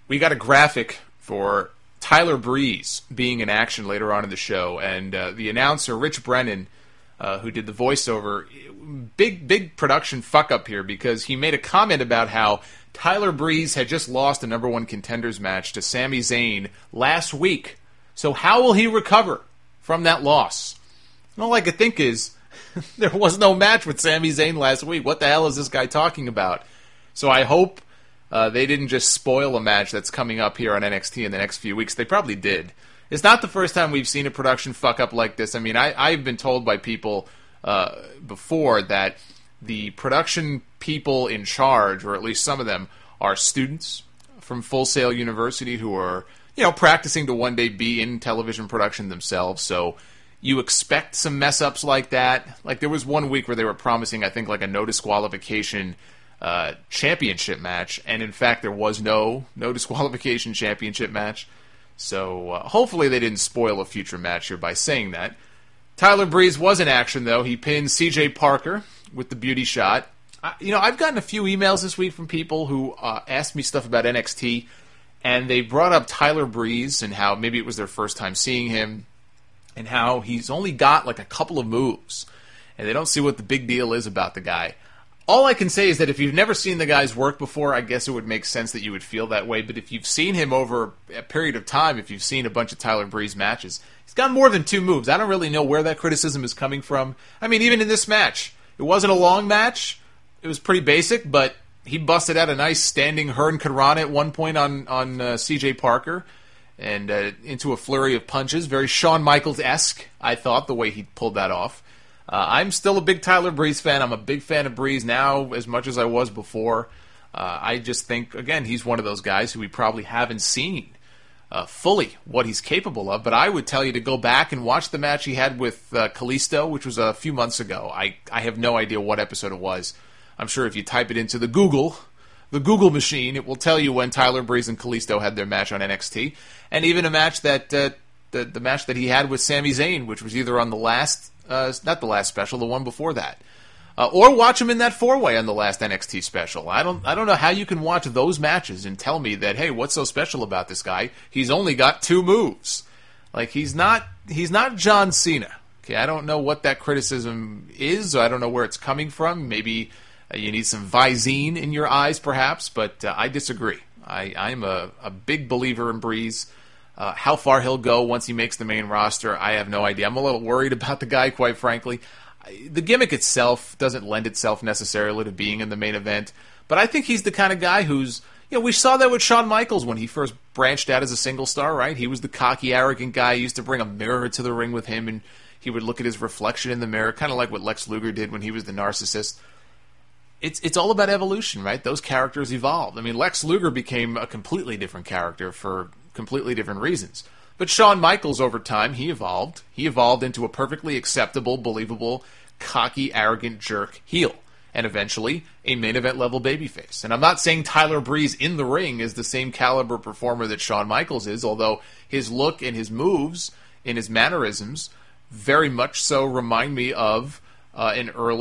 we got a graphic for Tyler Breeze being in action later on in the show, and the announcer, Rich Brennan, who did the voiceover, big production fuck-up here, because he made a comment about how Tyler Breeze had just lost a number one contenders match to Sami Zayn last week. So how will he recover from that loss? And all I could think is, there was no match with Sami Zayn last week. What the hell is this guy talking about? So I hope they didn't just spoil a match that's coming up here on NXT in the next few weeks. They probably did. It's not the first time we've seen a production fuck-up like this. I mean, I've been told by people before that the production people in charge, or at least some of them, are students from Full Sail University who are, practicing to one day be in television production themselves. So you expect some mess-ups like that. Like, there was one week where they were promising, I think, like a no disqualification championship match, and in fact there was no disqualification championship match. So hopefully they didn't spoil a future match here by saying that. Tyler Breeze was in action, though. He pinned CJ Parker with the beauty shot. I've gotten a few emails this week from people who asked me stuff about NXT, and they brought up Tyler Breeze and how maybe it was their first time seeing him, and how he's only got like a couple of moves, and they don't see what the big deal is about the guy. All I can say is that if you've never seen the guy's work before, I guess it would make sense that you would feel that way. But if you've seen him over a period of time, if you've seen a bunch of Tyler Breeze matches, he's got more than two moves. I don't really know where that criticism is coming from. I mean, even in this match, it wasn't a long match. It was pretty basic, but he busted out a nice standing Hurricane Karana at one point on CJ Parker, and into a flurry of punches. Very Shawn Michaels-esque, I thought, the way he pulled that off. I'm still a big Tyler Breeze fan. I'm a big fan of Breeze now as much as I was before. I just think, again, he's one of those guys who we probably haven't seen fully what he's capable of. But I would tell you to go back and watch the match he had with Kalisto, which was a few months ago. I have no idea what episode it was. I'm sure if you type it into the Google machine, it will tell you when Tyler Breeze and Kalisto had their match on NXT. And even a match that the match that he had with Sami Zayn, which was either on the last... not the last special, the one before that. Or watch him in that four-way on the last NXT special. I don't know how you can watch those matches and tell me that, hey, what's so special about this guy? He's only got two moves. Like, he's not John Cena. Okay, I don't know what that criticism is. I don't know where it's coming from. Maybe you need some Visine in your eyes, perhaps, but I disagree. I'm a big believer in Breeze. How far he'll go once he makes the main roster, I have no idea. I'm a little worried about the guy, quite frankly. The gimmick itself doesn't lend itself necessarily to being in the main event, but I think he's the kind of guy who's... we saw that with Shawn Michaels when he first branched out as a single star, right? He was the cocky, arrogant guy. He used to bring a mirror to the ring with him, and he would look at his reflection in the mirror, kind of like what Lex Luger did when he was the narcissist. It's all about evolution, right? Those characters evolved. I mean, Lex Luger became a completely different character for completely different reasons. But Shawn Michaels, over time, he evolved. He evolved into a perfectly acceptable, believable, cocky, arrogant jerk heel. And eventually, a main event level babyface. And I'm not saying Tyler Breeze in the ring is the same caliber performer that Shawn Michaels is, although his look and his moves and his mannerisms very much so remind me of an early